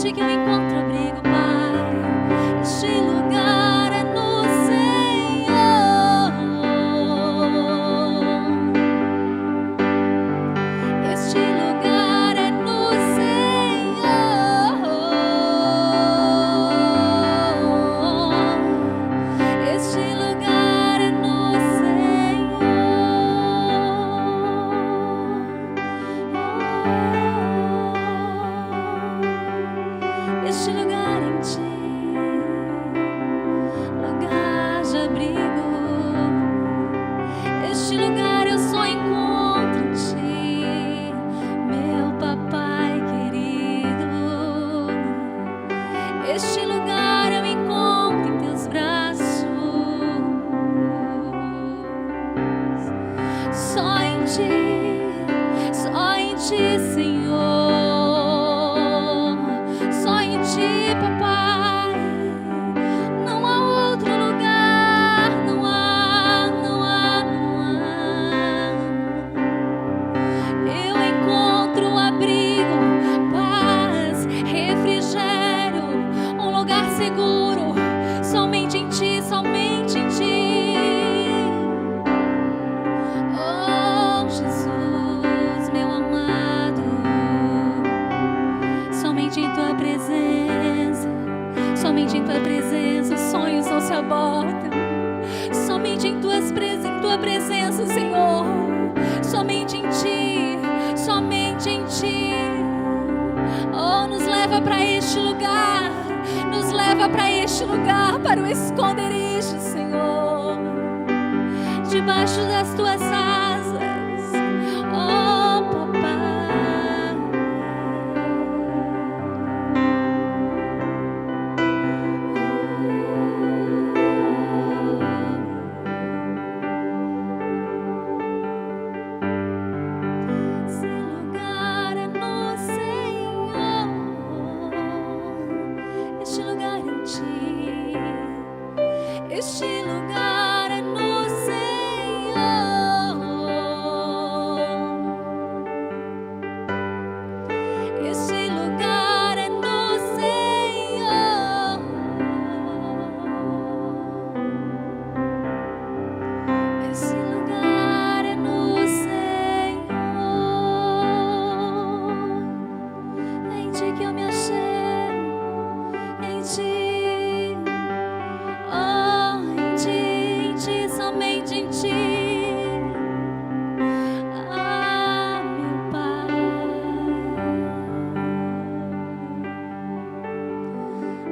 ti que eu encontro abrigo, Pai. Este lugar é no Senhor. Este lugar é no Senhor. Este lugar é no Senhor. Este lugar em ti, lugar de abrigo. Este lugar eu só encontro em ti, meu papai querido. Este lugar eu encontro em teus braços. Só em ti, Senhor. Só em ti, papai. Não há outro lugar, não há. Eu encontro abrigo, paz, refrigério, um lugar seguro, somente em ti, somente em ti. Oh, Jesus, meu amado, somente em tua presença, somente em tua presença, os sonhos não se abortam. Somente em tua presença, Senhor. Somente em ti, somente em ti. Oh, nos leva para este lugar, nos leva para este lugar, para o esconderijo, Senhor, debaixo das tuas asas. Oh, papai. Esse lugar é no Senhor. Este lugar em ti. Este lugar é no Senhor. Este lugar é no Senhor. Este lugar é no Senhor. É em ti que eu me achei, em ti. Oh, em ti, somente em ti. Ah, meu Pai.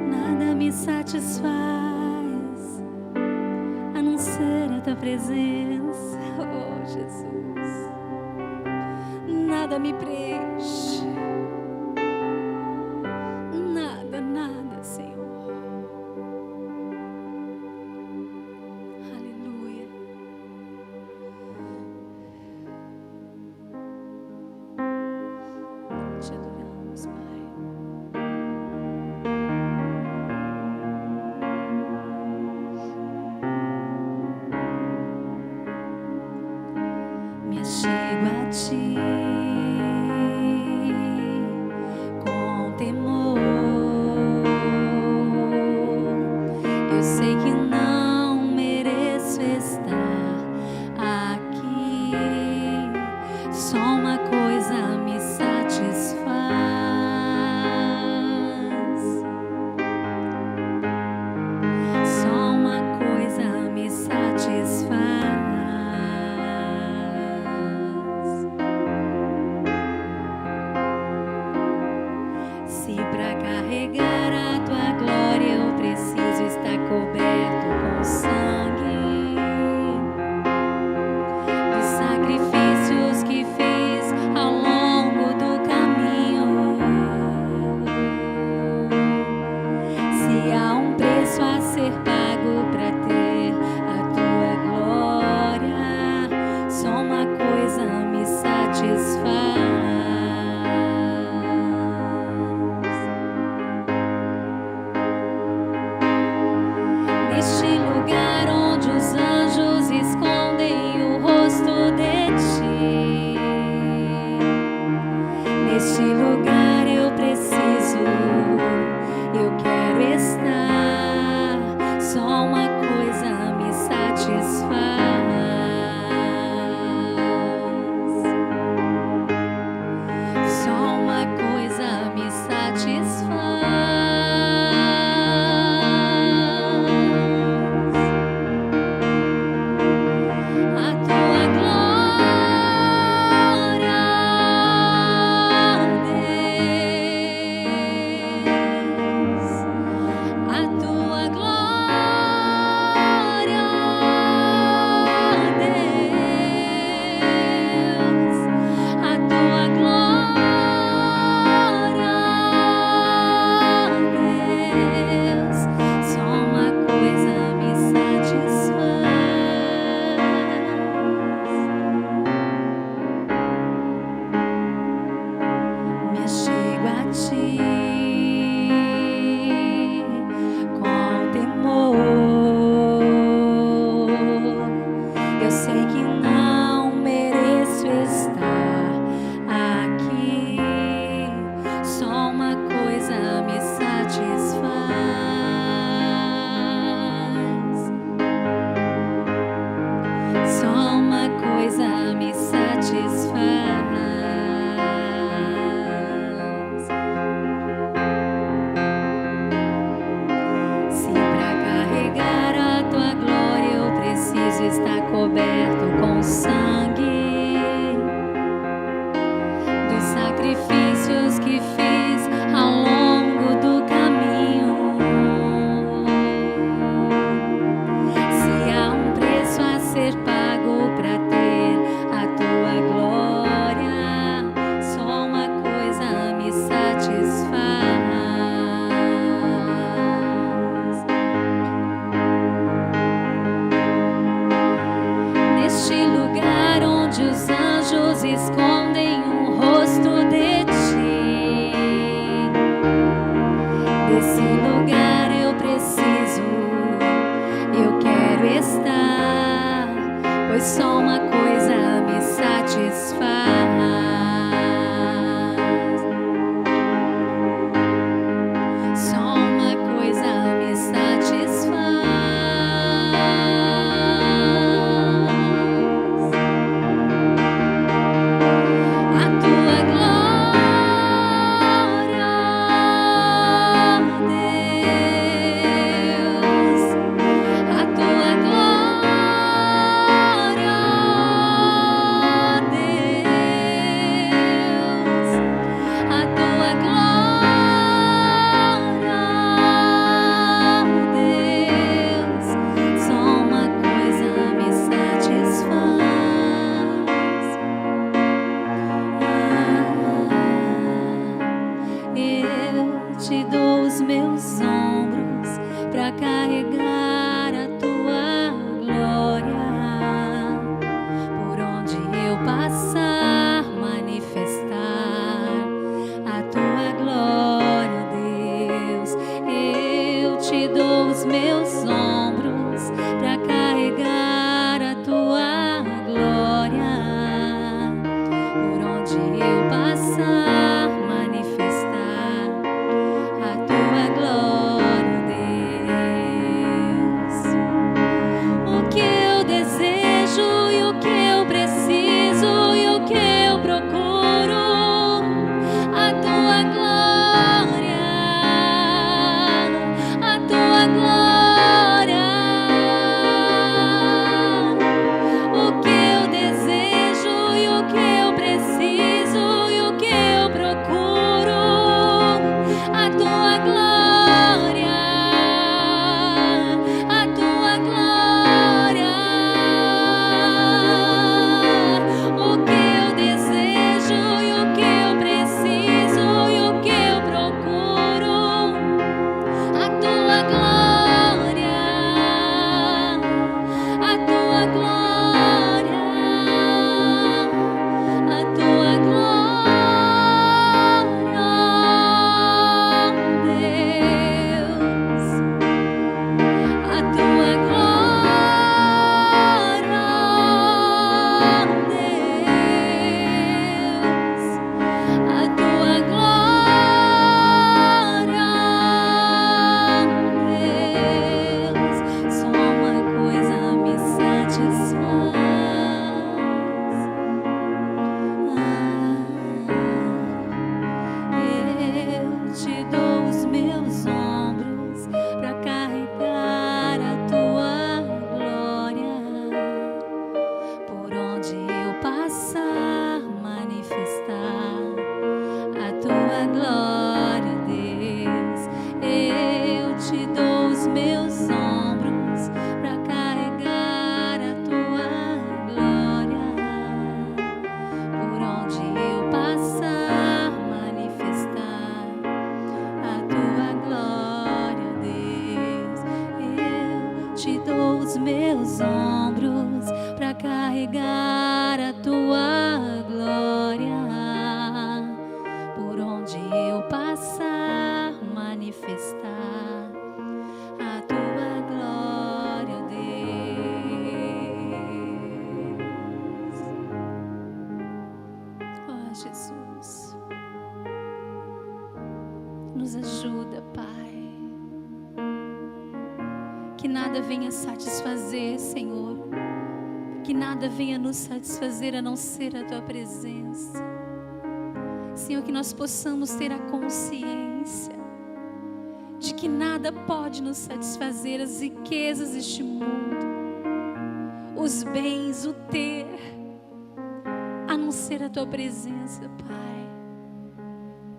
Nada me satisfaz a não ser a tua presença, oh Jesus. Nada me preenche, nada, Senhor. Aleluia. Te adoramos, Pai. Me achego a ti com temor. Eu sei que não mereço estar aqui. Só uma coisa me satisfaz. Só uma coisa me satisfaz. Se pra carregar a tua glória eu preciso estar coberto com sangue dos sacrifícios que fiz ao longo do caminho. Se há um preço a ser pago pra ter a tua glória, só uma coisa me satisfaz. coisa me satisfaz. Só uma coisa me satisfaz. Se pra carregar a tua glória eu preciso estar coberto com sangue dos sacrifícios que fiz ao longo do caminho. Se há um preço a ser pago pra ter a tua glória, só uma coisa me satisfaz. Neste lugar onde os anjos escondem o rosto de ti, desse lugar eu preciso, eu quero estar, pois só uma coisa me satisfaz. Só uma coisa me satisfaz. A tua glória, Deus, a tua glória, Deus, a tua glória, Deus, só uma coisa me satisfaz. Eu te dou os meus ombros pra carregar a tua glória. Por onde eu passar, manifestar a tua glória, Deus. Eu te dou os meus ombros pra carregar a tua glória. Por onde eu passar, manifestar a tua glória, Deus. O que eu desejo e o que eu preciso e o que eu procuro, a tua glória, a tua glória. O que eu desejo e o que eu preciso e o que eu procuro, a tua glória, a tua glória. O que eu desejo e o que eu preciso e o que eu procuro, a tua glória, a tua glória, a tua glória, Deus, a tua glória, Deus, a tua glória, Deus, só uma coisa me satisfaz. Eu te dou os meus ombros pra carregar a tua glória. Por onde eu passar, manifestar a tua glória, Deus. Eu te dou os meus ombros pra carregar a tua glória. Por onde eu passar, manifestar a tua glória, Deus. Eu te dou os meus ombros pra carregar a tua glória. Por onde eu passar, manifestar a tua glória, Deus. Oh, Jesus. Nos ajuda, Pai. Que nada venha satisfazer, Senhor. Que nada venha nos satisfazer a não ser a Tua presença. Senhor, que nós possamos ter a consciência de que nada pode nos satisfazer, as riquezas deste mundo, os bens, o ter, a não ser a Tua presença, Pai.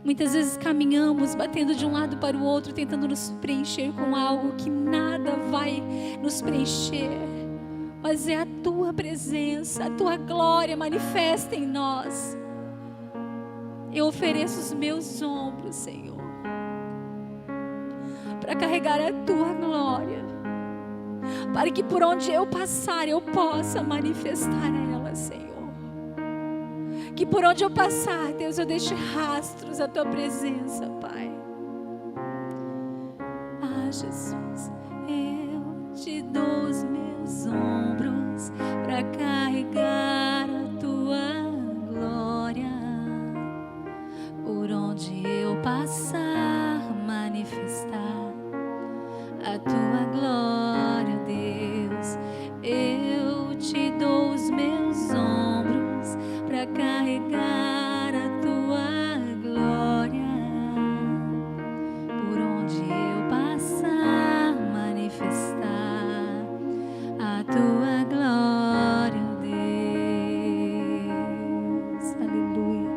Muitas vezes caminhamos, batendo de um lado para o outro, tentando nos preencher com algo que nada vai nos preencher. Mas é a Tua presença, a Tua glória manifesta em nós. Eu ofereço os meus ombros, Senhor, para carregar a Tua glória, para que por onde eu passar eu possa manifestar ela, Senhor. Que por onde eu passar, Deus, eu deixe rastros da Tua presença, Pai. Ah, Jesus, eu te dou os meus ombros para carregar a Tua glória. Por onde eu passar, manifestar a Tua glória, Deus. Eu te dou os meus ombros para carregar a Tua glória. Por onde eu passar, manifestar a Tua glória, Deus. Aleluia.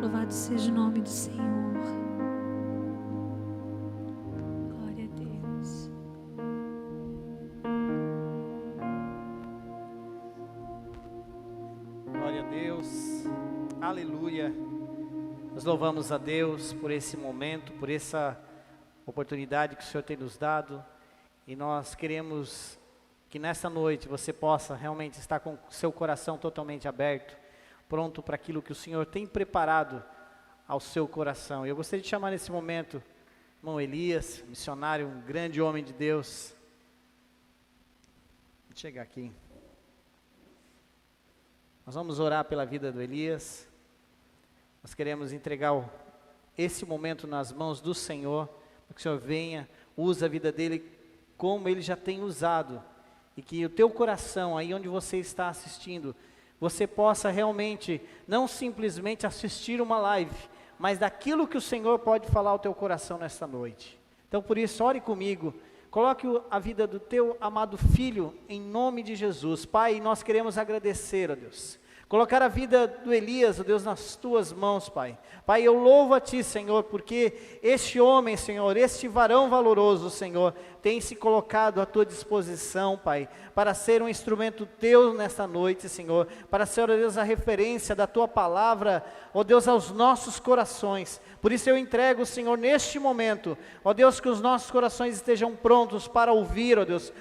Louvado seja o nome do Senhor. Glória a Deus. Glória a Deus, aleluia. Nós louvamos a Deus por esse momento, por essa oportunidade que o Senhor tem nos dado. E nós queremos que nessa noite você possa realmente estar com o seu coração totalmente aberto, pronto para aquilo que o Senhor tem preparado ao seu coração. Eu gostaria de chamar nesse momento irmão Elias, missionário, um grande homem de Deus. Vou chegar aqui. Nós vamos orar pela vida do Elias. Nós queremos entregar esse momento nas mãos do Senhor, para que o Senhor venha, use a vida dele como ele já tem usado, e que o teu coração, aí onde você está assistindo, você possa realmente, não simplesmente assistir uma live, mas daquilo que o Senhor pode falar ao teu coração nesta noite. Então por isso, ore comigo, coloque a vida do teu amado filho em nome de Jesus. Pai, nós queremos agradecer, ó Deus, colocar a vida do Elias, ó Deus, nas tuas mãos, Pai. Pai, eu louvo a Ti, Senhor, porque este homem, Senhor, este varão valoroso, Senhor, tem se colocado à Tua disposição, Pai, para ser um instrumento Teu nesta noite, Senhor, para ser, ó Deus, a referência da Tua palavra, ó Deus, aos nossos corações. Por isso eu entrego, Senhor, neste momento, ó Deus, que os nossos corações estejam prontos para ouvir, ó Deus,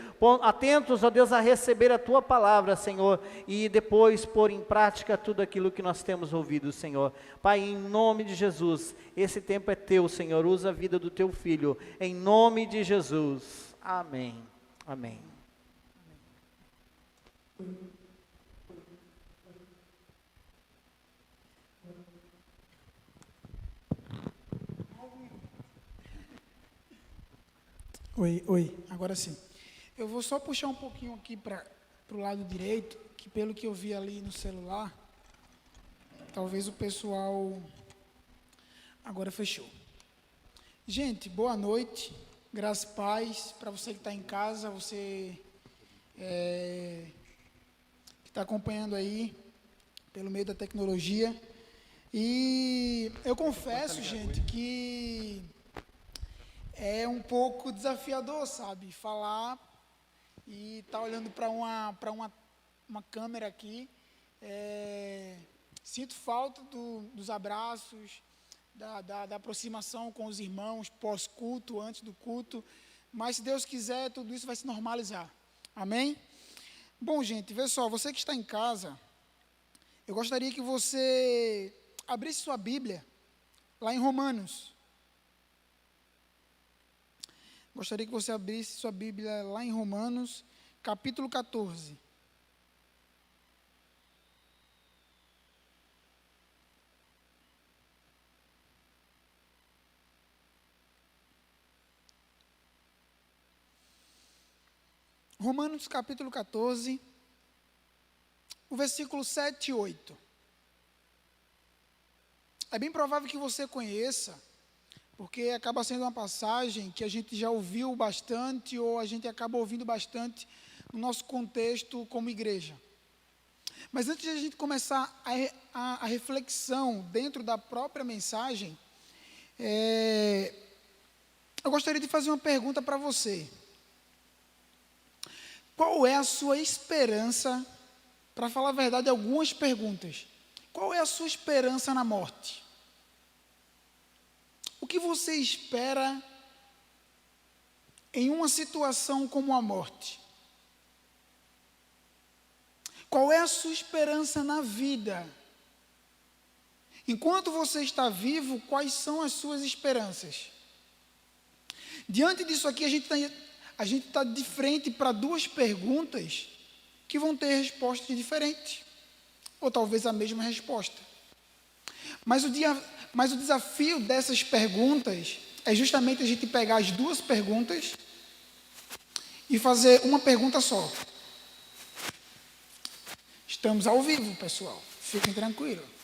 atentos, ó Deus, a receber a Tua palavra, Senhor, e depois pôr em prática tudo aquilo que nós temos ouvido, Senhor. Pai, em nome de Jesus, esse tempo é Teu, Senhor, usa a vida do Teu Filho, em nome de Jesus, amém, amém. Oi, agora sim. Eu vou só puxar um pouquinho aqui para o lado direito, que pelo que eu vi ali no celular, talvez o pessoal agora fechou. Gente, boa noite, graça e paz para você que está em casa, você que está acompanhando aí pelo meio da tecnologia. E eu confesso, gente, que é um pouco desafiador, sabe, falar e estar olhando para uma câmera aqui. Sinto falta dos abraços, da aproximação com os irmãos pós-culto, antes do culto, mas se Deus quiser, tudo isso vai se normalizar, amém? Bom, gente, vê só, você que está em casa, eu gostaria que você abrisse sua Bíblia, lá em Romanos. Gostaria que você abrisse sua Bíblia lá em Romanos, capítulo 14. Romanos capítulo 14, o versículo 7 e 8. É bem provável que você conheça, porque acaba sendo uma passagem que a gente já ouviu bastante, ou a gente acaba ouvindo bastante no nosso contexto como igreja. Mas antes de a gente começar a reflexão dentro da própria mensagem, eu gostaria de fazer uma pergunta para você. Qual é a sua esperança, para falar a verdade, algumas perguntas. Qual é a sua esperança na morte? O que você espera em uma situação como a morte? Qual é a sua esperança na vida? Enquanto você está vivo, quais são as suas esperanças? Diante disso aqui, a gente está de frente para duas perguntas que vão ter respostas diferentes, ou talvez a mesma resposta. Mas o desafio dessas perguntas é justamente a gente pegar as duas perguntas e fazer uma pergunta só. Estamos ao vivo, pessoal. Fiquem tranquilos.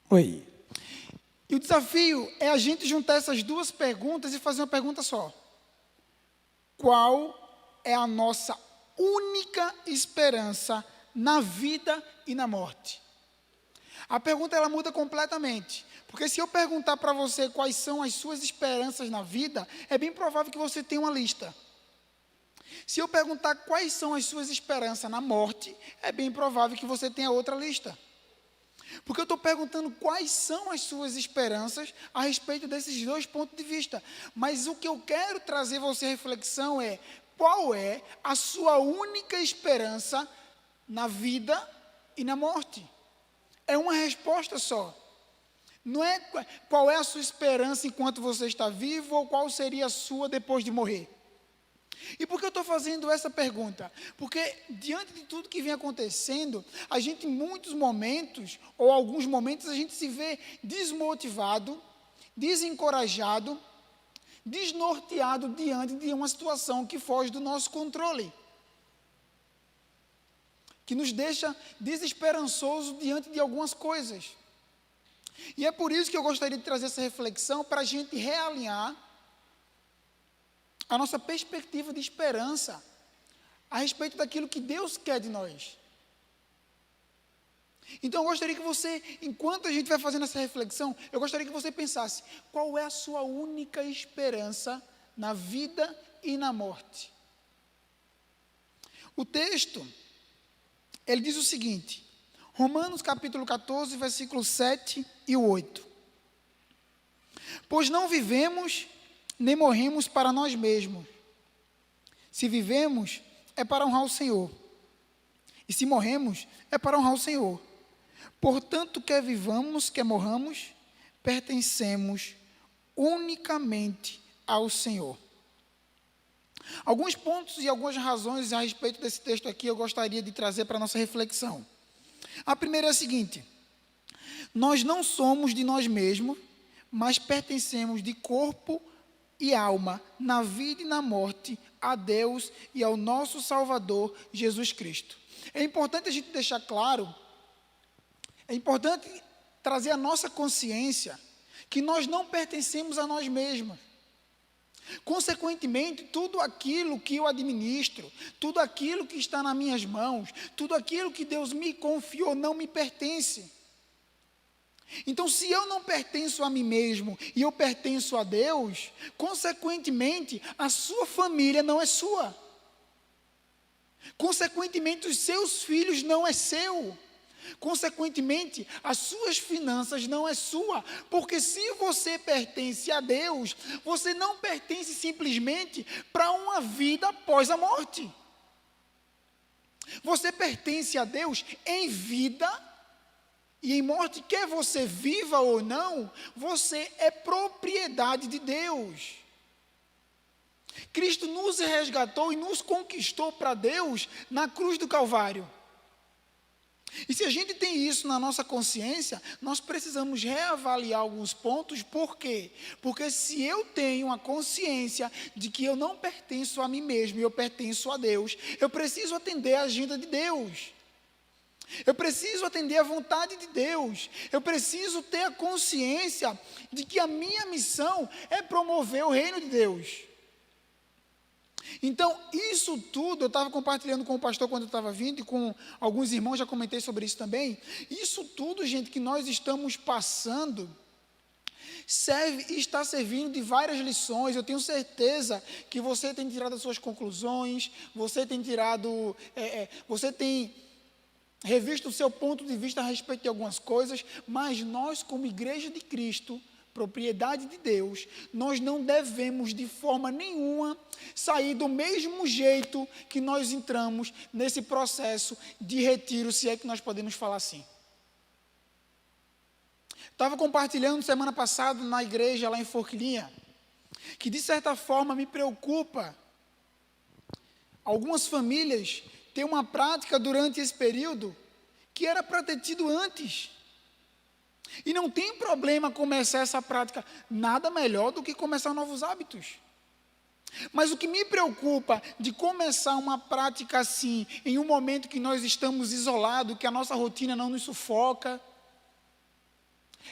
Oi. E o desafio é a gente juntar essas duas perguntas e fazer uma pergunta só. Qual é a nossa única esperança na vida e na morte? A pergunta ela muda completamente. Porque se eu perguntar para você quais são as suas esperanças na vida, é bem provável que você tenha uma lista. Se eu perguntar quais são as suas esperanças na morte, é bem provável que você tenha outra lista. Porque eu estou perguntando quais são as suas esperanças a respeito desses dois pontos de vista. Mas o que eu quero trazer você à reflexão é: qual é a sua única esperança na vida e na morte? É uma resposta só. Não é qual é a sua esperança enquanto você está vivo ou qual seria a sua depois de morrer. E por que eu estou fazendo essa pergunta? Porque diante de tudo que vem acontecendo, a gente em muitos momentos, ou alguns momentos, a gente se vê desmotivado, desencorajado, desnorteado diante de uma situação que foge do nosso controle. Que nos deixa desesperançoso diante de algumas coisas. E é por isso que eu gostaria de trazer essa reflexão para a gente realinhar a nossa perspectiva de esperança a respeito daquilo que Deus quer de nós. Então eu gostaria que você, enquanto a gente vai fazendo essa reflexão, eu gostaria que você pensasse: qual é a sua única esperança na vida e na morte? O texto, ele diz o seguinte, Romanos capítulo 14, versículos 7 e 8. Pois não vivemos nem morremos para nós mesmos. Se vivemos, é para honrar o Senhor. E se morremos, é para honrar o Senhor. Portanto, quer vivamos, quer morramos, pertencemos unicamente ao Senhor. Alguns pontos e algumas razões a respeito desse texto aqui eu gostaria de trazer para a nossa reflexão. A primeira é a seguinte: nós não somos de nós mesmos, mas pertencemos de corpo e alma, na vida e na morte, a Deus e ao nosso Salvador, Jesus Cristo. É importante a gente deixar claro, é importante trazer à nossa consciência que nós não pertencemos a nós mesmos. Consequentemente, tudo aquilo que eu administro, tudo aquilo que está nas minhas mãos, tudo aquilo que Deus me confiou não me pertence. Então, se eu não pertenço a mim mesmo e eu pertenço a Deus, consequentemente, a sua família não é sua. Consequentemente, os seus filhos não é seu. Consequentemente, as suas finanças não é sua, porque se você pertence a Deus, você não pertence simplesmente para uma vida após a morte. Você pertence a Deus em vida e em morte, quer você viva ou não, você é propriedade de Deus. Cristo nos resgatou e nos conquistou para Deus na cruz do Calvário. E se a gente tem isso na nossa consciência, nós precisamos reavaliar alguns pontos. Por quê? Porque se eu tenho a consciência de que eu não pertenço a mim mesmo e eu pertenço a Deus, eu preciso atender a agenda de Deus. Eu preciso atender a vontade de Deus. Eu preciso ter a consciência de que a minha missão é promover o reino de Deus. Então, isso tudo, eu estava compartilhando com o pastor quando eu estava vindo, e com alguns irmãos, já comentei sobre isso também. Isso tudo, gente, que nós estamos passando, está servindo de várias lições. Eu tenho certeza que você tem tirado as suas conclusões, você tem revisto o seu ponto de vista a respeito de algumas coisas, mas nós, como igreja de Cristo, propriedade de Deus, nós não devemos de forma nenhuma sair do mesmo jeito que nós entramos nesse processo de retiro, se é que nós podemos falar assim. Estava compartilhando semana passada na igreja lá em Forquilinha, que de certa forma me preocupa algumas famílias ter uma prática durante esse período que era para ter tido antes. E não tem problema começar essa prática, nada melhor do que começar novos hábitos. Mas o que me preocupa de começar uma prática assim, em um momento que nós estamos isolados, que a nossa rotina não nos sufoca,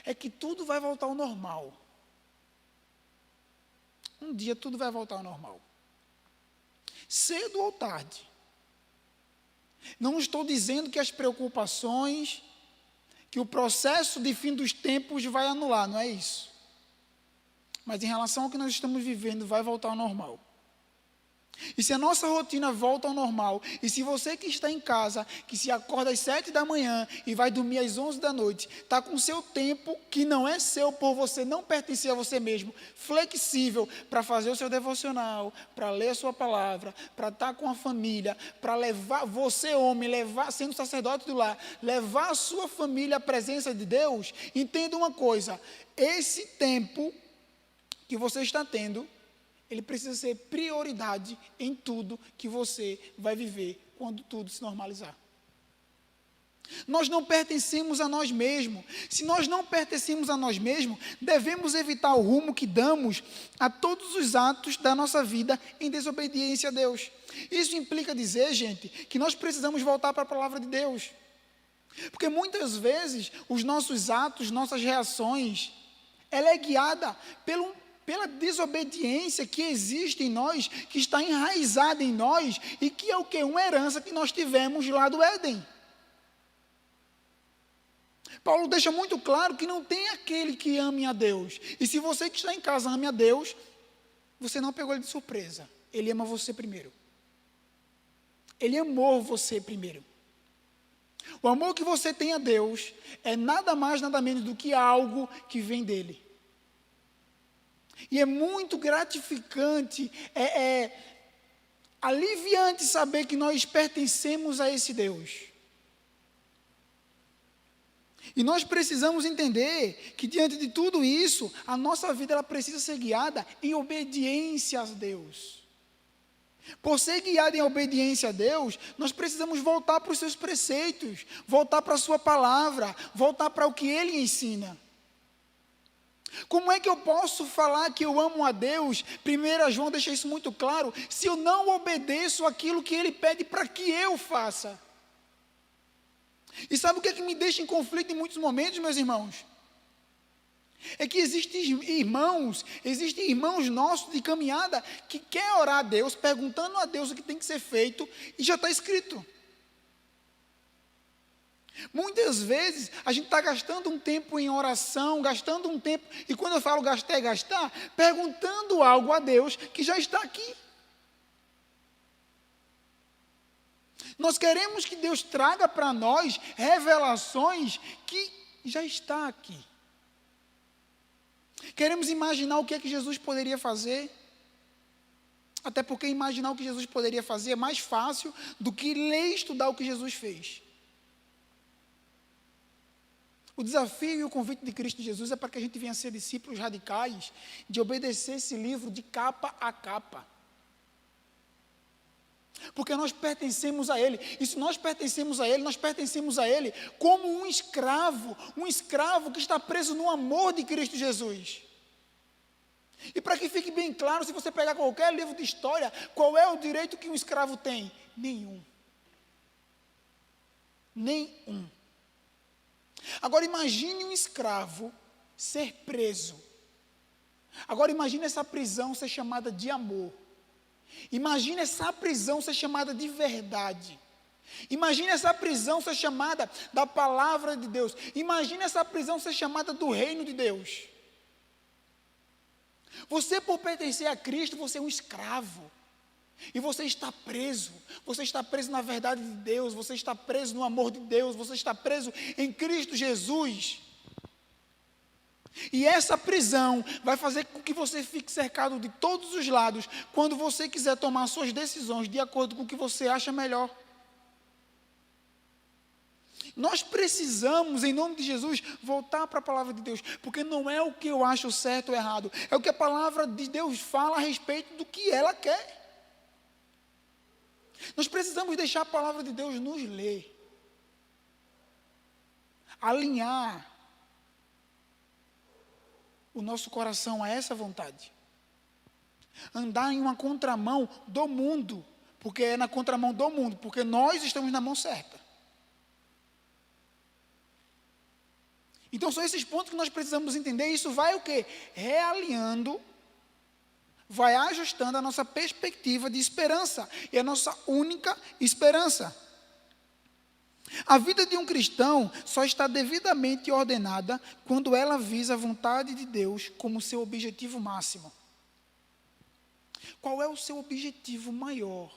é que tudo vai voltar ao normal. Um dia tudo vai voltar ao normal. Cedo ou tarde. Não estou dizendo que as preocupações, que o processo de fim dos tempos vai anular, não é isso. Mas em relação ao que nós estamos vivendo, vai voltar ao normal. E se a nossa rotina volta ao normal, e se você que está em casa, que se acorda às 7 da manhã e vai dormir às 11 da noite, está com seu tempo, que não é seu por você não pertencer a você mesmo, flexível para fazer o seu devocional, para ler a sua palavra, para estar com a família, para levar, você homem, sendo sacerdote do lar, levar a sua família à presença de Deus, entenda uma coisa, esse tempo que você está tendo, ele precisa ser prioridade em tudo que você vai viver quando tudo se normalizar. Nós não pertencemos a nós mesmos. Se nós não pertencemos a nós mesmos, devemos evitar o rumo que damos a todos os atos da nossa vida em desobediência a Deus. Isso implica dizer, gente, que nós precisamos voltar para a palavra de Deus. Porque muitas vezes os nossos atos, nossas reações, ela é guiada pela desobediência que existe em nós, que está enraizada em nós, e que é o quê? Uma herança que nós tivemos lá do Éden. Paulo deixa muito claro que não tem aquele que ame a Deus. E se você que está em casa ame a Deus, você não pegou ele de surpresa. Ele ama você primeiro. Ele amou você primeiro. O amor que você tem a Deus é nada mais, nada menos do que algo que vem dele. E é muito gratificante, aliviante saber que nós pertencemos a esse Deus. E nós precisamos entender que diante de tudo isso, a nossa vida ela precisa ser guiada em obediência a Deus. Por ser guiada em obediência a Deus, nós precisamos voltar para os seus preceitos, voltar para a sua palavra, voltar para o que Ele ensina. Como é que eu posso falar que eu amo a Deus? 1 João deixa isso muito claro, se eu não obedeço aquilo que Ele pede para que eu faça. E sabe o que é que me deixa em conflito em muitos momentos, meus irmãos? É que existem irmãos nossos de caminhada que quer orar a Deus, perguntando a Deus o que tem que ser feito, e já está escrito. Muitas vezes a gente está gastando um tempo em oração, gastando um tempo, e quando eu falo gastar, é gastar, perguntando algo a Deus que já está aqui. Nós queremos que Deus traga para nós revelações que já está aqui. Queremos imaginar o que é que Jesus poderia fazer, até porque imaginar o que Jesus poderia fazer é mais fácil do que ler e estudar o que Jesus fez. O desafio e o convite de Cristo Jesus é para que a gente venha ser discípulos radicais, de obedecer esse livro de capa a capa. Porque nós pertencemos a Ele, e se nós pertencemos a Ele, nós pertencemos a Ele como um escravo que está preso no amor de Cristo Jesus. E para que fique bem claro, se você pegar qualquer livro de história, qual é o direito que um escravo tem? Nenhum. Nenhum. Agora imagine um escravo ser preso. Agora imagine essa prisão ser chamada de amor. Imagine essa prisão ser chamada de verdade. Imagine essa prisão ser chamada da palavra de Deus. Imagine essa prisão ser chamada do reino de Deus. Você, por pertencer a Cristo, você é um escravo. E você está preso. Você está preso na verdade de Deus. Você está preso no amor de Deus. Você está preso em Cristo Jesus. E essa prisão vai fazer com que você fique cercado de todos os lados quando você quiser tomar suas decisões de acordo com o que você acha melhor. Nós precisamos, em nome de Jesus, voltar para a palavra de Deus, porque não é o que eu acho certo ou errado, é o que a palavra de Deus fala a respeito do que ela quer. Nós precisamos deixar a palavra de Deus nos ler, alinhar o nosso coração a essa vontade, andar em uma contramão do mundo, porque é na contramão do mundo, porque nós estamos na mão certa. Então são esses pontos que nós precisamos entender. Isso vai o quê? Realinhando, vai ajustando a nossa perspectiva de esperança, e a nossa única esperança. A vida de um cristão só está devidamente ordenada quando ela visa a vontade de Deus como seu objetivo máximo. Qual é o seu objetivo maior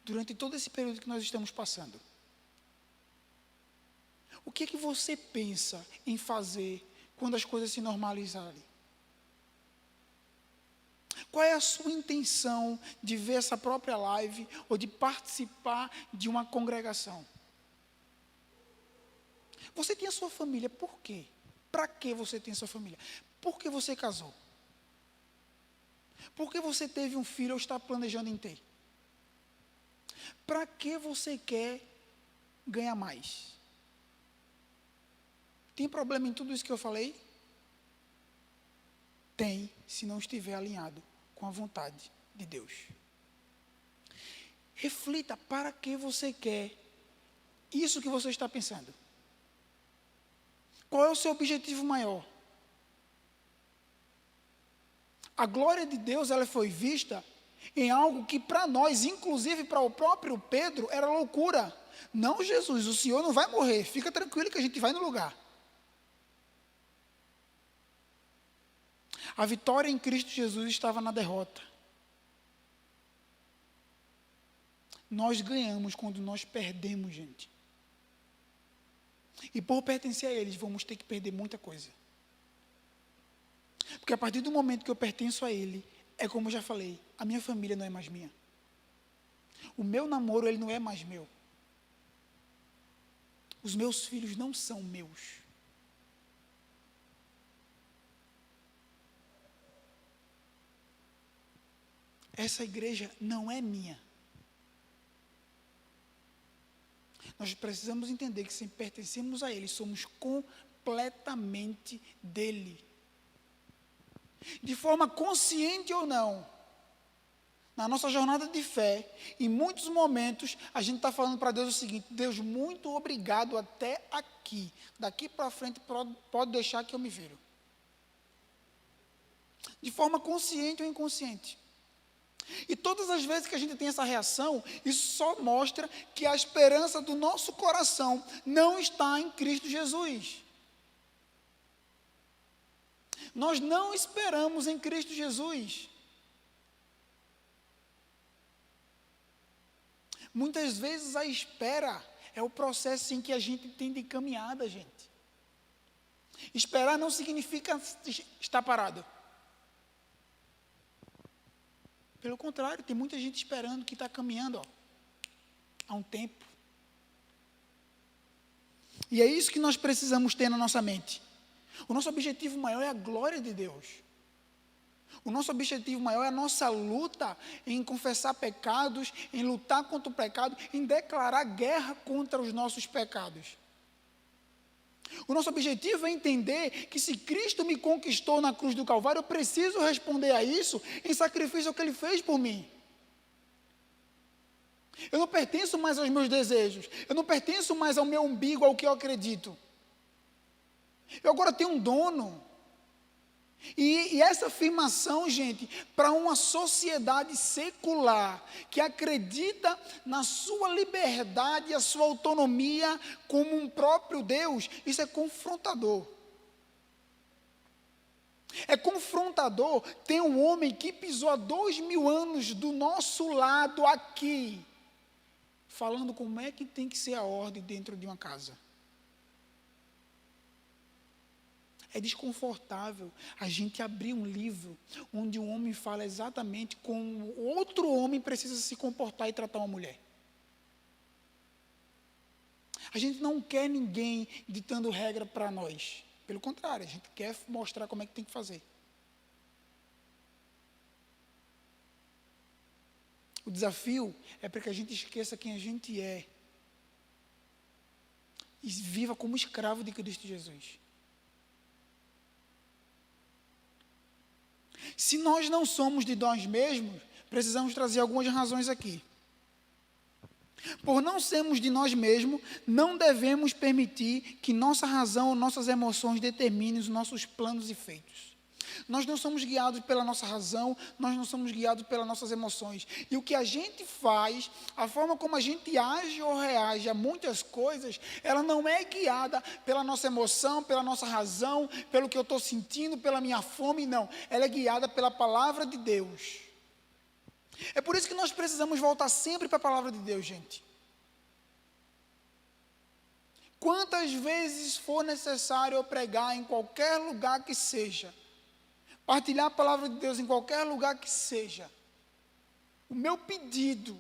durante todo esse período que nós estamos passando? O que é que você pensa em fazer quando as coisas se normalizarem? Qual é a sua intenção de ver essa própria live ou de participar de uma congregação? Você tem a sua família, por quê? Para que você tem a sua família? Por que você casou? Por que você teve um filho ou está planejando em ter? Para que você quer ganhar mais? Tem problema em tudo isso que eu falei? Tem, se não estiver alinhado com a vontade de Deus. Reflita, para que você quer isso que você está pensando? Qual é o seu objetivo maior? A glória de Deus, ela foi vista em algo que para nós, inclusive para o próprio Pedro, era loucura. Não, Jesus, o Senhor não vai morrer, fica tranquilo que a gente vai no lugar. A vitória em Cristo Jesus estava na derrota. Nós ganhamos quando nós perdemos, gente. E por pertencer a eles, vamos ter que perder muita coisa. Porque a partir do momento que eu pertenço a Ele, é como eu já falei, a minha família não é mais minha. O meu namoro, ele não é mais meu. Os meus filhos não são meus. Essa igreja não é minha. Nós precisamos entender que se pertencemos a Ele, somos completamente dEle. De forma consciente ou não, na nossa jornada de fé, em muitos momentos, a gente está falando para Deus o seguinte: Deus, muito obrigado até aqui. Daqui para frente pode deixar que eu me viro. de forma consciente ou inconsciente. E todas as vezes que a gente tem essa reação, isso só mostra que a esperança do nosso coração não está em Cristo Jesus. Nós não esperamos em Cristo Jesus. Muitas vezes a espera é o processo em que a gente tem de caminhada, gente. Esperar não significa estar parado. Pelo contrário, tem muita gente esperando que está caminhando há um tempo. E é isso que nós precisamos ter na nossa mente. O nosso objetivo maior é a glória de Deus. O nosso objetivo maior é a nossa luta em confessar pecados, em lutar contra o pecado, em declarar guerra contra os nossos pecados. O nosso objetivo é entender que se Cristo me conquistou na cruz do Calvário, eu preciso responder a isso em sacrifício ao que Ele fez por mim. Eu não pertenço mais aos meus desejos, eu não pertenço mais ao meu umbigo, ao que eu acredito. Eu agora tenho um dono. E essa afirmação, gente, para uma sociedade secular, que acredita na sua liberdade e a sua autonomia como um próprio Deus, isso é confrontador. É confrontador ter um homem que pisou há 2000 anos do nosso lado aqui, falando como é que tem que ser a ordem dentro de uma casa. É desconfortável a gente abrir um livro onde um homem fala exatamente como outro homem precisa se comportar e tratar uma mulher. A gente não quer ninguém ditando regra para nós. Pelo contrário, a gente quer mostrar como é que tem que fazer. O desafio é para que a gente esqueça quem a gente é e viva como escravo de Cristo Jesus. Se nós não somos de nós mesmos, precisamos trazer algumas razões aqui. Por não sermos de nós mesmos, não devemos permitir que nossa razão ou nossas emoções determinem os nossos planos e feitos. Nós não somos guiados pela nossa razão, nós não somos guiados pelas nossas emoções. E o que a gente faz, a forma como a gente age ou reage a muitas coisas, ela não é guiada pela nossa emoção, pela nossa razão, pelo que eu estou sentindo, pela minha fome, não. Ela é guiada pela palavra de Deus. É por isso que nós precisamos voltar sempre para a palavra de Deus, gente. Quantas vezes for necessário eu pregar em qualquer lugar que seja, partilhar a palavra de Deus em qualquer lugar que seja, o meu pedido,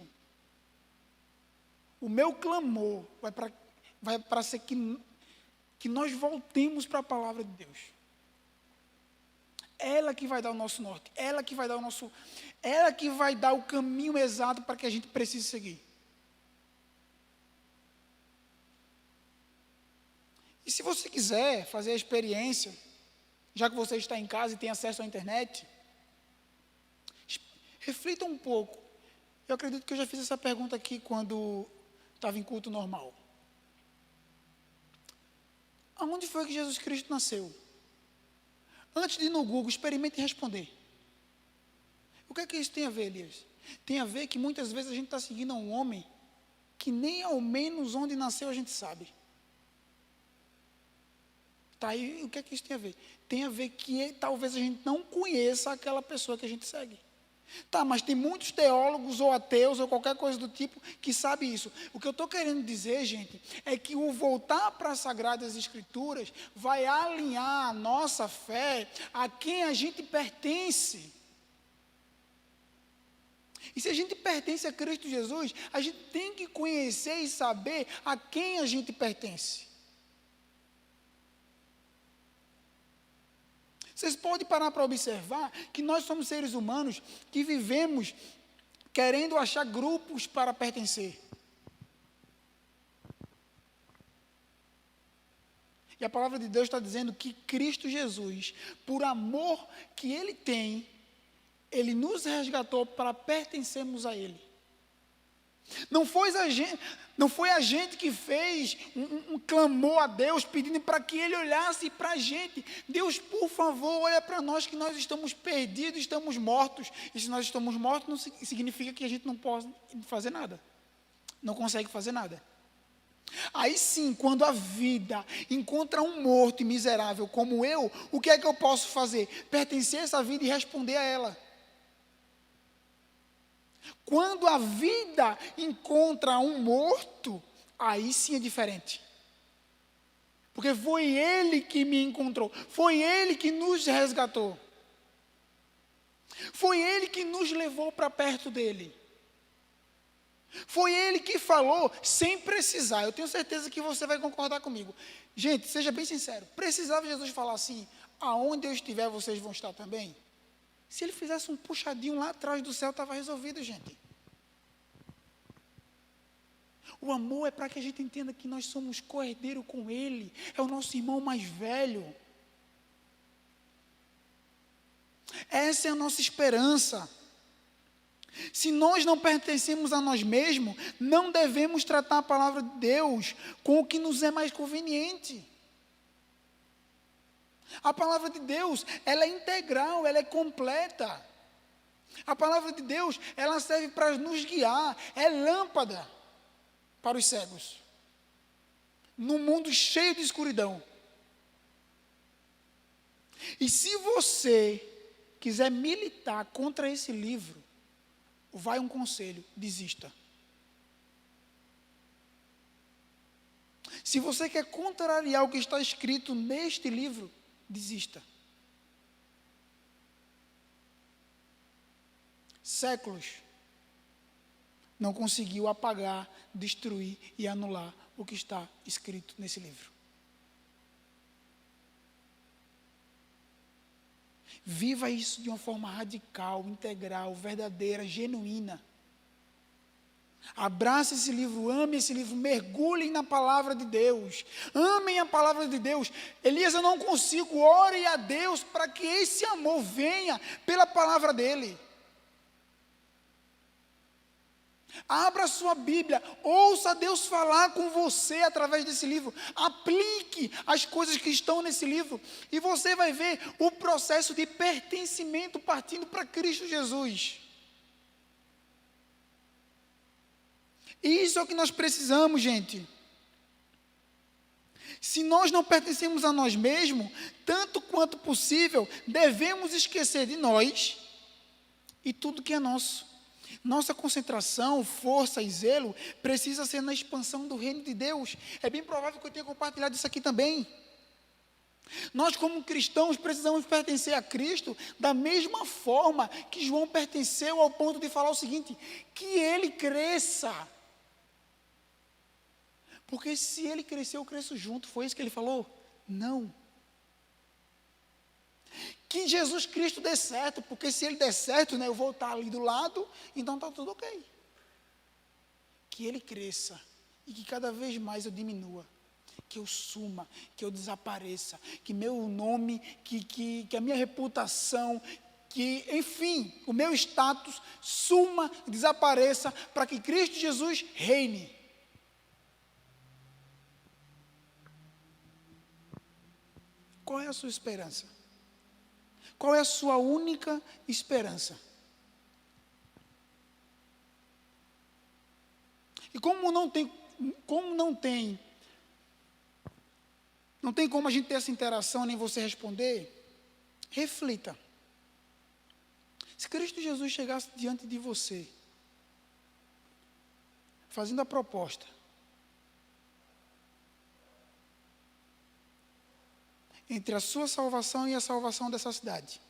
o meu clamor vai para ser que nós voltemos para a palavra de Deus. Ela que vai dar o nosso norte, ela que vai dar o caminho exato para que a gente precise seguir. E se você quiser fazer a experiência, já que você está em casa e tem acesso à internet, reflita um pouco. Eu acredito que eu já fiz essa pergunta aqui quando estava em culto normal. Aonde foi que Jesus Cristo nasceu? Antes de ir no Google, experimente responder. O que é que isso tem a ver, Elias? Tem a ver que muitas vezes a gente está seguindo um homem que nem ao menos onde nasceu a gente sabe. Tá, e o que é que isso tem a ver? Tem a ver que talvez a gente não conheça aquela pessoa que a gente segue. Tá, mas tem muitos teólogos ou ateus ou qualquer coisa do tipo que sabe isso. O que eu estou querendo dizer, gente, é que o voltar para as Sagradas Escrituras vai alinhar a nossa fé a quem a gente pertence. E se a gente pertence a Cristo Jesus, a gente tem que conhecer e saber a quem a gente pertence. Vocês podem parar para observar que nós somos seres humanos que vivemos querendo achar grupos para pertencer. E a palavra de Deus está dizendo que Cristo Jesus, por amor que Ele tem, Ele nos resgatou para pertencermos a Ele. Não foi a gente que fez um clamor a Deus, pedindo para que Ele olhasse para a gente. Deus, por favor, olha para nós, que nós estamos perdidos, estamos mortos. E se nós estamos mortos, não significa que a gente não pode fazer nada. Não consegue fazer nada. Aí sim, quando a vida encontra um morto e miserável como eu, o que é que eu posso fazer? Pertencer a essa vida e responder a ela. Quando a vida encontra um morto, aí sim é diferente. Porque foi Ele que me encontrou, foi Ele que nos resgatou. Foi Ele que nos levou para perto dEle. Foi Ele que falou sem precisar. Eu tenho certeza que você vai concordar comigo. Gente, seja bem sincero, precisava Jesus falar assim: aonde eu estiver, vocês vão estar também? Se Ele fizesse um puxadinho lá atrás do céu, estava resolvido, gente. O amor é para que a gente entenda que nós somos co-herdeiro com Ele. É o nosso irmão mais velho. Essa é a nossa esperança. Se nós não pertencemos a nós mesmos, não devemos tratar a palavra de Deus com o que nos é mais conveniente. A palavra de Deus, ela é integral, ela é completa. A palavra de Deus, ela serve para nos guiar, é lâmpada para os cegos. Num mundo cheio de escuridão. E se você quiser militar contra esse livro, vai um conselho: desista. Se você quer contrariar o que está escrito neste livro, desista. Séculos não conseguiu apagar, destruir e anular o que está escrito nesse livro. Viva isso de uma forma radical, integral, verdadeira, genuína. Abrace esse livro, ame esse livro, mergulhem na palavra de Deus. Amem a palavra de Deus. Elias, eu não consigo, ore a Deus para que esse amor venha pela palavra dele. Abra sua Bíblia, ouça Deus falar com você através desse livro, aplique as coisas que estão nesse livro, e você vai ver o processo de pertencimento partindo para Cristo Jesus. Isso é o que nós precisamos, gente. Se nós não pertencemos a nós mesmos, tanto quanto possível, devemos esquecer de nós e tudo que é nosso. Nossa concentração, força e zelo precisa ser na expansão do reino de Deus. É bem provável que eu tenha compartilhado isso aqui também. Nós, como cristãos, precisamos pertencer a Cristo da mesma forma que João pertenceu, ao ponto de falar o seguinte: que ele cresça. Porque se ele crescer, eu cresço junto. Foi isso que ele falou? Não. Que Jesus Cristo dê certo, porque se ele der certo, né, eu vou estar ali do lado, então está tudo ok. Que ele cresça e que cada vez mais eu diminua, que eu suma, que eu desapareça, que meu nome, que a minha reputação, que, enfim, o meu status suma, desapareça, para que Cristo Jesus reine. Qual é a sua esperança? Qual é a sua única esperança? E como não tem como a gente ter essa interação, nem você responder, reflita. Se Cristo Jesus chegasse diante de você, fazendo a proposta, entre a sua salvação e a salvação dessa cidade,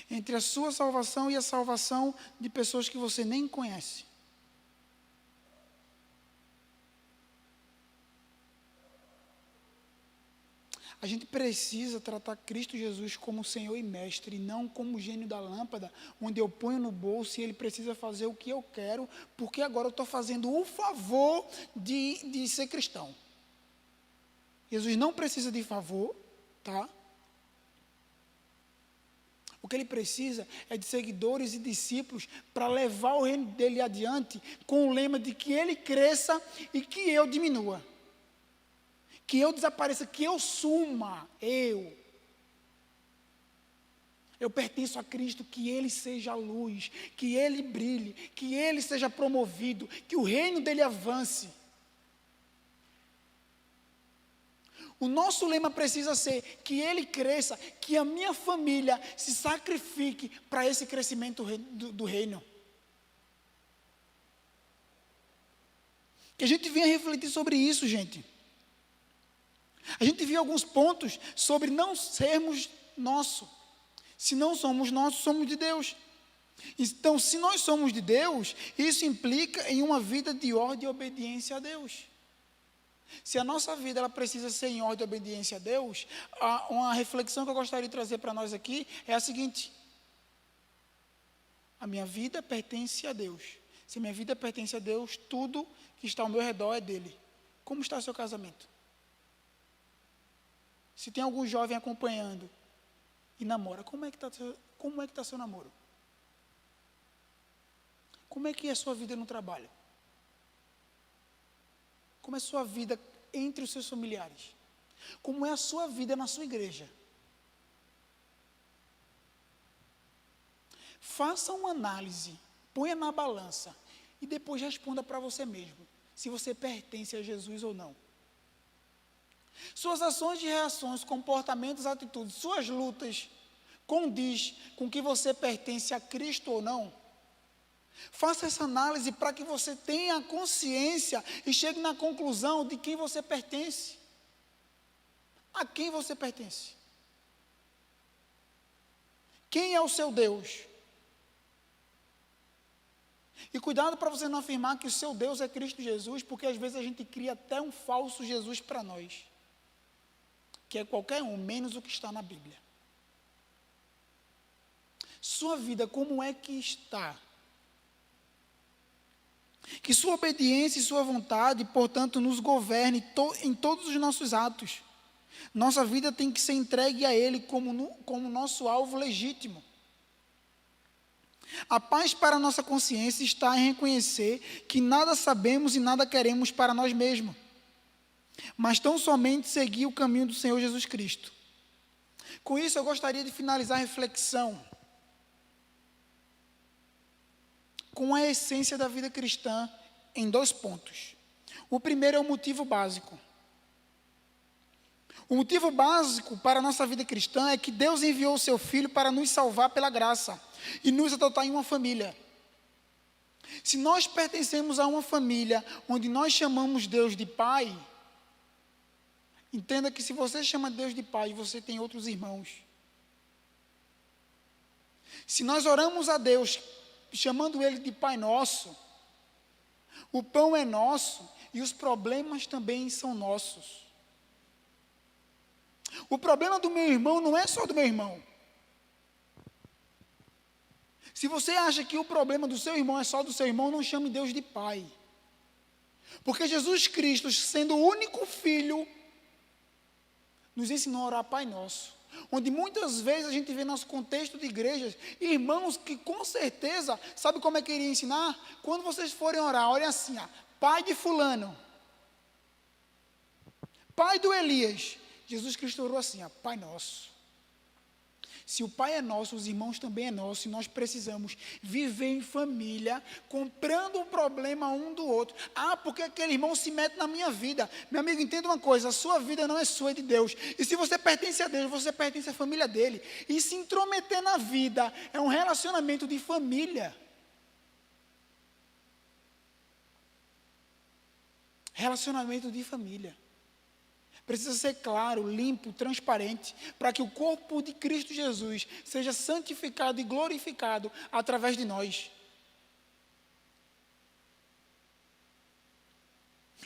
entre a sua salvação e a salvação de pessoas que você nem conhece, a gente precisa tratar Cristo Jesus como Senhor e Mestre, e não como o gênio da lâmpada, onde eu ponho no bolso e ele precisa fazer o que eu quero, porque agora eu estou fazendo o favor de ser cristão. Jesus não precisa de favor, tá? O que ele precisa é de seguidores e discípulos para levar o reino dele adiante com o lema de que ele cresça e que eu diminua. Que eu desapareça, que eu suma, eu pertenço a Cristo, que Ele seja a luz, que Ele brilhe, que Ele seja promovido, que o reino dEle avance. O nosso lema precisa ser que Ele cresça, que a minha família se sacrifique para esse crescimento do reino. Que a gente venha refletir sobre isso, gente. A gente viu alguns pontos sobre não sermos nossos. Se não somos nossos, somos de Deus. Então, se nós somos de Deus, isso implica em uma vida de ordem e obediência a Deus. Se a nossa vida ela precisa ser em ordem e obediência a Deus, uma reflexão que eu gostaria de trazer para nós aqui é a seguinte: a minha vida pertence a Deus. Se a minha vida pertence a Deus, tudo que está ao meu redor é dele. Como está o seu casamento? Se tem algum jovem acompanhando e namora, como é que está seu namoro? Como é que é a sua vida no trabalho? Como é a sua vida entre os seus familiares? Como é a sua vida na sua igreja? Faça uma análise, ponha na balança e depois responda para você mesmo se você pertence a Jesus ou não. Suas ações e reações, comportamentos, atitudes, suas lutas, condiz com que você pertence a Cristo ou não? Faça essa análise para que você tenha consciência e chegue na conclusão de quem você pertence. A quem você pertence? Quem é o seu Deus? E cuidado para você não afirmar que o seu Deus é Cristo Jesus, porque às vezes a gente cria até um falso Jesus para nós, que é qualquer um, menos o que está na Bíblia. Sua vida, como é que está? Que sua obediência e sua vontade, portanto, nos governe em todos os nossos atos. Nossa vida tem que ser entregue a Ele como nosso alvo legítimo. A paz para a nossa consciência está em reconhecer que nada sabemos e nada queremos para nós mesmos, mas tão somente seguir o caminho do Senhor Jesus Cristo. Com isso, eu gostaria de finalizar a reflexão com a essência da vida cristã em 2 pontos. O primeiro é o motivo básico. O motivo básico para a nossa vida cristã é que Deus enviou o seu Filho para nos salvar pela graça e nos adotar em uma família. Se nós pertencemos a uma família onde nós chamamos Deus de Pai, entenda que se você chama Deus de Pai, você tem outros irmãos. Se nós oramos a Deus chamando Ele de Pai Nosso, o pão é nosso e os problemas também são nossos. O problema do meu irmão não é só do meu irmão. Se você acha que o problema do seu irmão é só do seu irmão, não chame Deus de Pai. Porque Jesus Cristo, sendo o único Filho, nos ensinou a orar Pai Nosso. Onde muitas vezes a gente vê nosso contexto de igrejas, irmãos que com certeza, sabe como é que iria ensinar? Quando vocês forem orar, olhem assim, Pai de fulano, Pai do Elias. Jesus Cristo orou assim, Pai Nosso. Se o Pai é nosso, os irmãos também é nosso, e nós precisamos viver em família, comprando um problema um do outro. Porque aquele irmão se mete na minha vida. Meu amigo, entenda uma coisa, a sua vida não é sua, é de Deus. E se você pertence a Deus, você pertence à família dele. E se intrometer na vida é um relacionamento de família. Relacionamento de família. Precisa ser claro, limpo, transparente, para que o corpo de Cristo Jesus seja santificado e glorificado através de nós.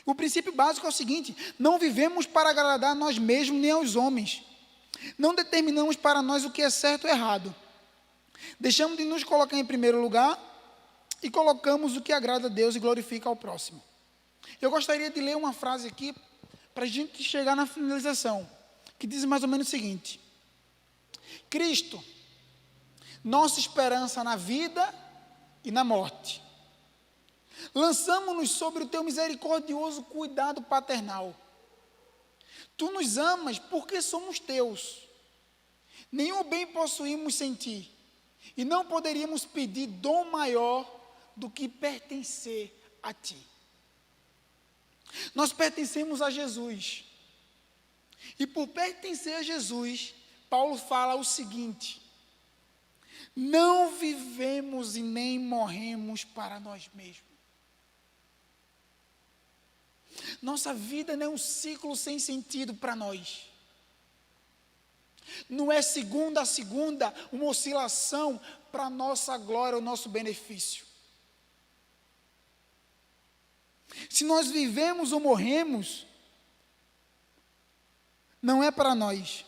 O princípio básico é o seguinte: não vivemos para agradar a nós mesmos nem aos homens. Não determinamos para nós o que é certo ou errado. Deixamos de nos colocar em primeiro lugar e colocamos o que agrada a Deus e glorifica ao próximo. Eu gostaria de ler uma frase aqui, para a gente chegar na finalização, que diz mais ou menos o seguinte: Cristo nossa esperança na vida e na morte. Lançamo-nos sobre o teu misericordioso cuidado paternal. Tu nos amas porque somos teus. Nenhum bem possuímos sem ti, e não poderíamos pedir dom maior do que pertencer a ti. Nós pertencemos a Jesus. E por pertencer a Jesus, Paulo fala o seguinte: não vivemos e nem morremos para nós mesmos. Nossa vida não é um ciclo sem sentido para nós. Não é segunda a segunda uma oscilação para a nossa glória, o nosso benefício. Se nós vivemos ou morremos, não é para nós,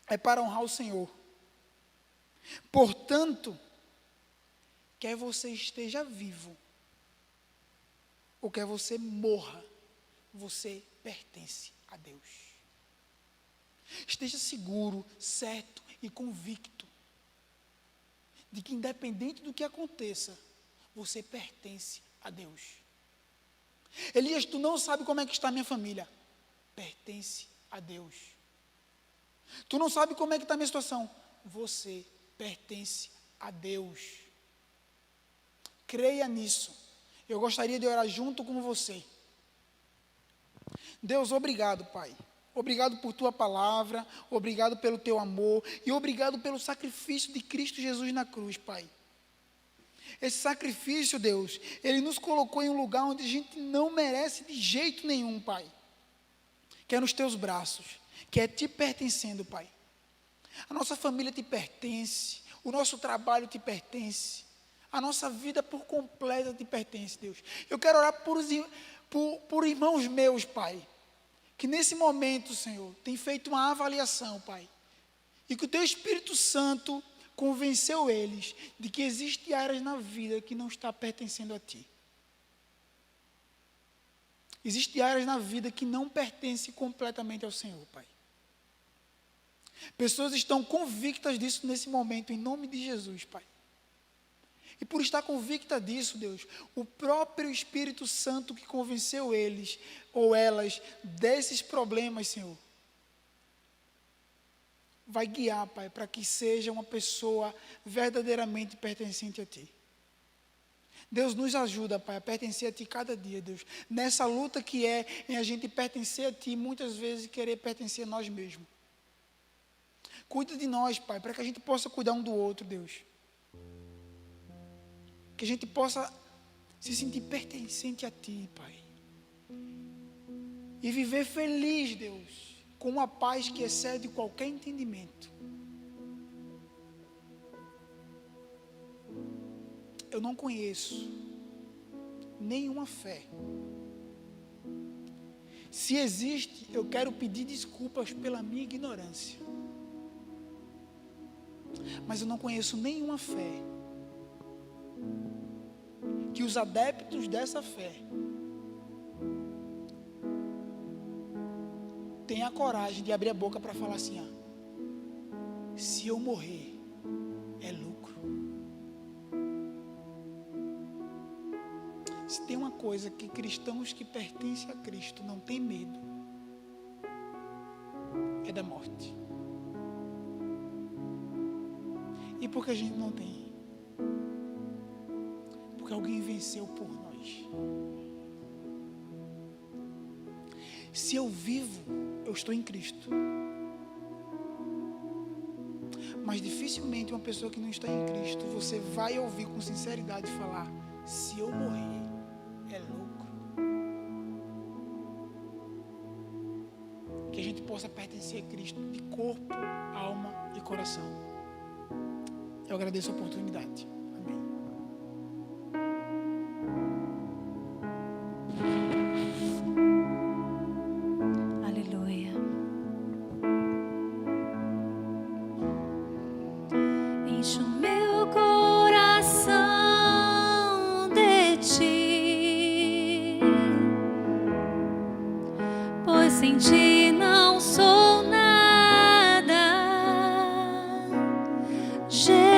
é para honrar o Senhor. Portanto, quer você esteja vivo, ou quer você morra, você pertence a Deus. Esteja seguro, certo e convicto de que, independente do que aconteça, você pertence a Deus. Elias, tu não sabe como é que está a minha família. Pertence a Deus. Tu não sabe como é que está a minha situação. Você pertence a Deus. Creia nisso. Eu gostaria de orar junto com você. Deus, obrigado, Pai. Obrigado por Tua palavra, obrigado pelo Teu amor e obrigado pelo sacrifício de Cristo Jesus na cruz, Pai. Esse sacrifício, Deus, Ele nos colocou em um lugar onde a gente não merece de jeito nenhum, Pai. Que é nos Teus braços, que é Te pertencendo, Pai. A nossa família Te pertence, o nosso trabalho Te pertence. A nossa vida por completa Te pertence, Deus. Eu quero orar por irmãos meus, Pai, que nesse momento, Senhor, tem feito uma avaliação, Pai, e que o Teu Espírito Santo convenceu eles de que existem áreas na vida que não está pertencendo a Ti. Existem áreas na vida que não pertencem completamente ao Senhor, Pai. Pessoas estão convictas disso nesse momento, em nome de Jesus, Pai. E por estar convicta disso, Deus, o próprio Espírito Santo que convenceu eles ou elas desses problemas, Senhor, vai guiar, Pai, para que seja uma pessoa verdadeiramente pertencente a Ti. Deus, nos ajuda, Pai, a pertencer a Ti cada dia, Deus. Nessa luta que é em a gente pertencer a Ti, muitas vezes querer pertencer a nós mesmos. Cuida de nós, Pai, para que a gente possa cuidar um do outro, Deus. Que a gente possa se sentir pertencente a Ti, Pai. E viver feliz, Deus, com uma paz que excede qualquer entendimento. Eu não conheço nenhuma fé. Se existe, eu quero pedir desculpas pela minha ignorância. Mas eu não conheço nenhuma fé que os adeptos dessa fé tenham a coragem de abrir a boca para falar assim: se eu morrer, é lucro. Se tem uma coisa que cristãos que pertencem a Cristo não têm medo, é da morte. E por que a gente não tem? Porque alguém venceu por nós. Se eu vivo, eu estou em Cristo. Mas dificilmente uma pessoa que não está em Cristo, você vai ouvir com sinceridade falar: se eu morrer, é lucro. Que a gente possa pertencer a Cristo de corpo, alma e coração. Eu agradeço a oportunidade. Amém. Aleluia. Enche o meu coração de Ti, pois sem Ti não sou nada. Jesus.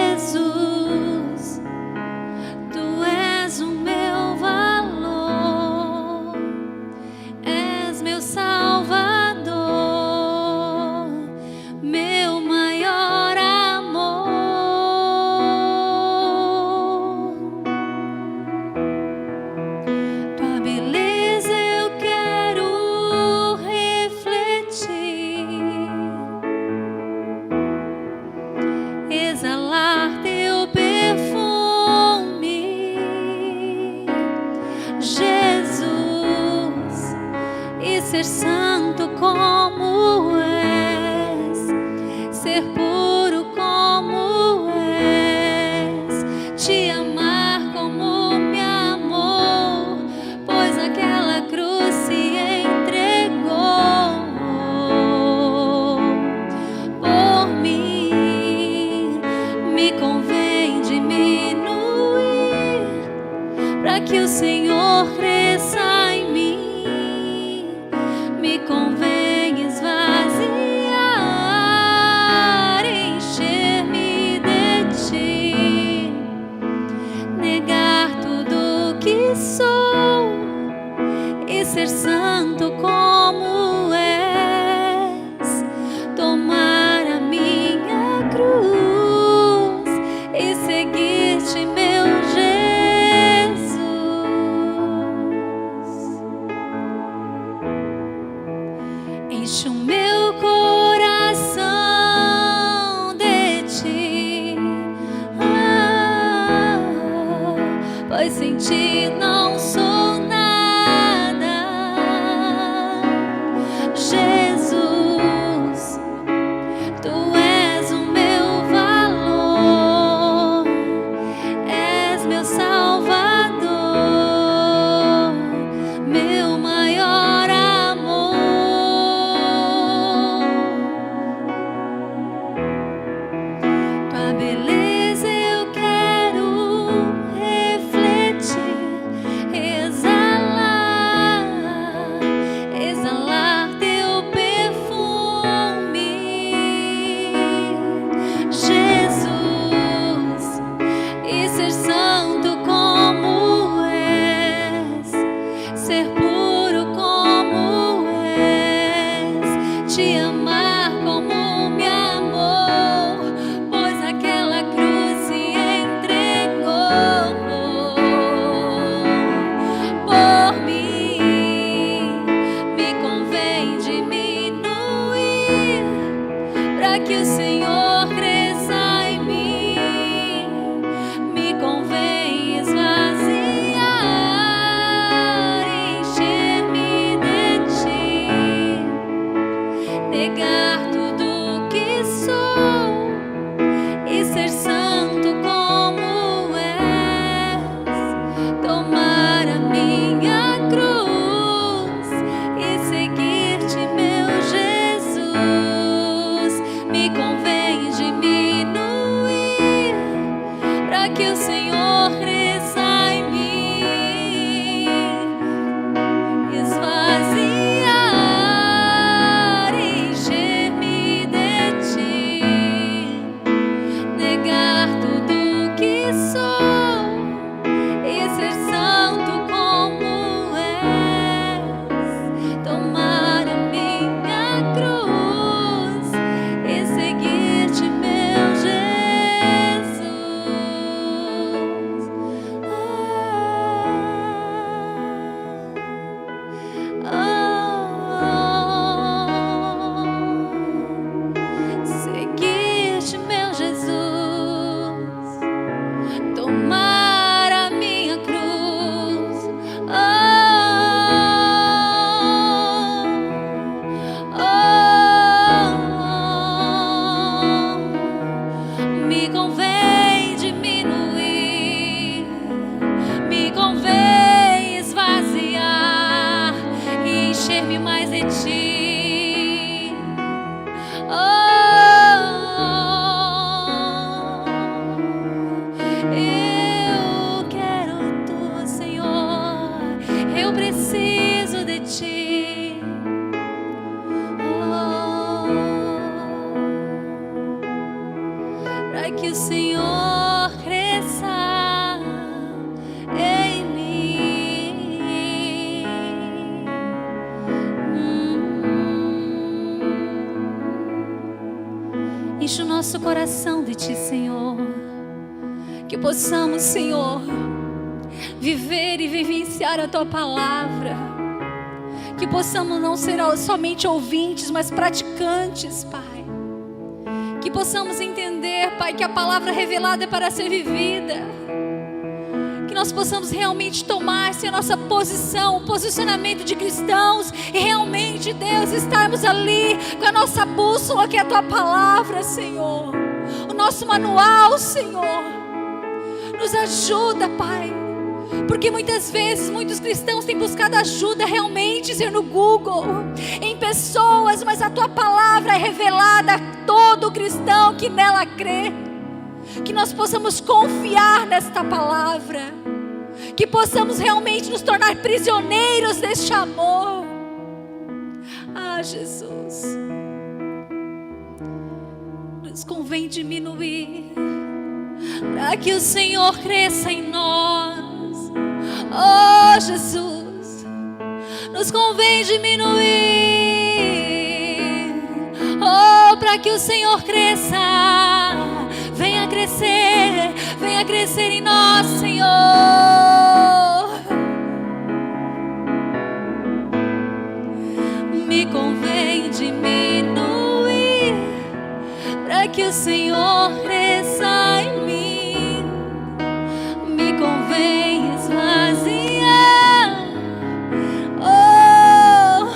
ser santo como és, ser puro como és, te amar como me amou, pois aquela cruz se entregou por mim. Me convém diminuir para que o Senhor cresça em mim. Me convém esvaziar, encher-me de ti, negar tudo que sou e ser santo como és, tomar a minha cruz e seguir-te, meu Jesus. Enche o meu coração de ti, pois sem ti não sou nada. Jesus, tu és o meu valor, és meu Salvador, meu maior amor. Tua beleza eu quero refletir, exalar, exalar teu perfume, Jesus, e ser santo como és, ser puro como és, te amar como me amou, pois aquela cruz se entregou por mim. Me convém diminuir para que o Senhor cresça em mim. Me convém esvaziar, encher-me de ti, negar tudo que sou e ser santo como és, tomar a minha cruz e seguir-te, meu Jesus. Me convém diminuir para que o Senhor cresça em mim, esvaziar, encher-me de ti, negar tudo que sou e ser santo como és, tomar a minha cruz e seguir-te, meu Jesus. Seguir-te, meu Jesus, tomar a minha cruz, me convém diminuir, me convém esvaziar e encher-me mais de ti. Eu quero tu, Senhor, eu preciso de ti. Para que o Senhor cresça em mim. Enche o nosso coração de ti, Senhor. Que possamos, Senhor, viver e vivenciar a tua palavra. Que possamos não ser somente ouvintes, mas praticantes, Pai. Que possamos entender, Pai, que a palavra revelada é para ser vivida. Que nós possamos realmente tomar, Senhor, nossa posição, o posicionamento de cristãos, e realmente, Deus, estarmos ali com a nossa bússola, que é a Tua palavra, Senhor, o nosso manual, Senhor. Nos ajuda, Pai, porque muitas vezes muitos cristãos têm buscado ajuda realmente, Senhor, no Google, em pessoas, mas a Tua palavra é revelada a todo cristão que nela crê. Que nós possamos confiar nesta palavra, que possamos realmente nos tornar prisioneiros deste amor. Ah, Jesus, nos convém diminuir, para que o Senhor cresça em nós. Oh, Jesus, nos convém diminuir, oh, para que o Senhor cresça. Venha crescer em nós, Senhor. Me convém diminuir, para que o Senhor cresça em mim. Me convém esvaziar, oh,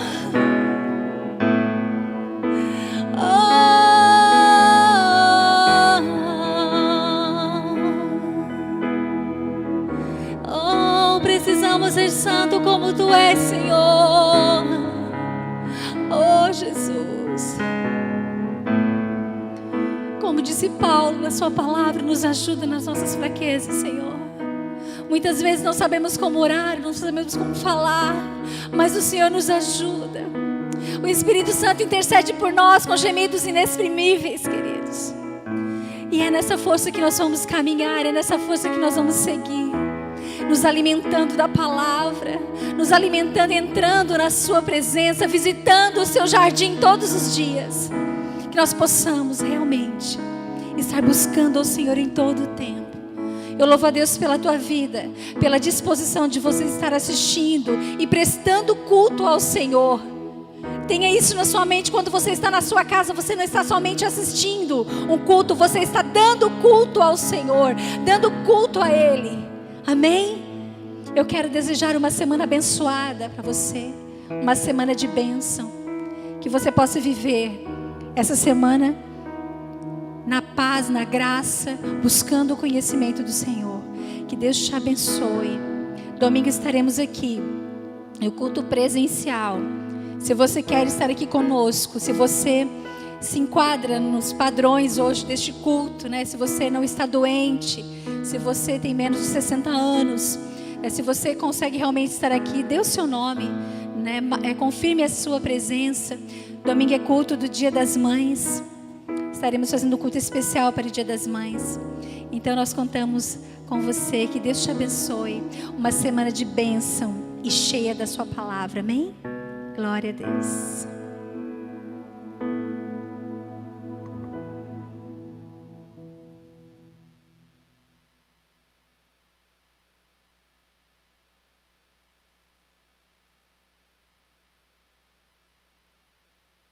oh, precisamos ser santo como Tu és, Senhor. Oh, Jesus, como disse Paulo na sua palavra, nos ajuda nas nossas fraquezas, Senhor. Muitas vezes não sabemos como orar, não sabemos como falar, mas o Senhor nos ajuda. O Espírito Santo intercede por nós com gemidos inexprimíveis, queridos. E é nessa força que nós vamos caminhar, é nessa força que nós vamos seguir, nos alimentando da palavra, nos alimentando, entrando na sua presença, visitando o seu jardim todos os dias. Que nós possamos realmente estar buscando ao Senhor em todo o tempo. Eu louvo a Deus pela tua vida, pela disposição de você estar assistindo e prestando culto ao Senhor. Tenha isso na sua mente. Quando você está na sua casa, você não está somente assistindo um culto, você está dando culto ao Senhor, dando culto a Ele. Amém? Eu quero desejar uma semana abençoada para você, uma semana de bênção, que você possa viver essa semana na paz, na graça, buscando o conhecimento do Senhor. Que Deus te abençoe. Domingo estaremos aqui no culto presencial. Se você quer estar aqui conosco, se você se enquadra nos padrões hoje deste culto, né? Se você não está doente, se você tem menos de 60 anos, se você consegue realmente estar aqui, dê o seu nome, né? Confirme a sua presença. Domingo é culto do Dia das Mães. Estaremos fazendo um culto especial para o Dia das Mães. Então nós contamos com você. Que Deus te abençoe. Uma semana de bênção e cheia da sua palavra. Amém? Glória a Deus.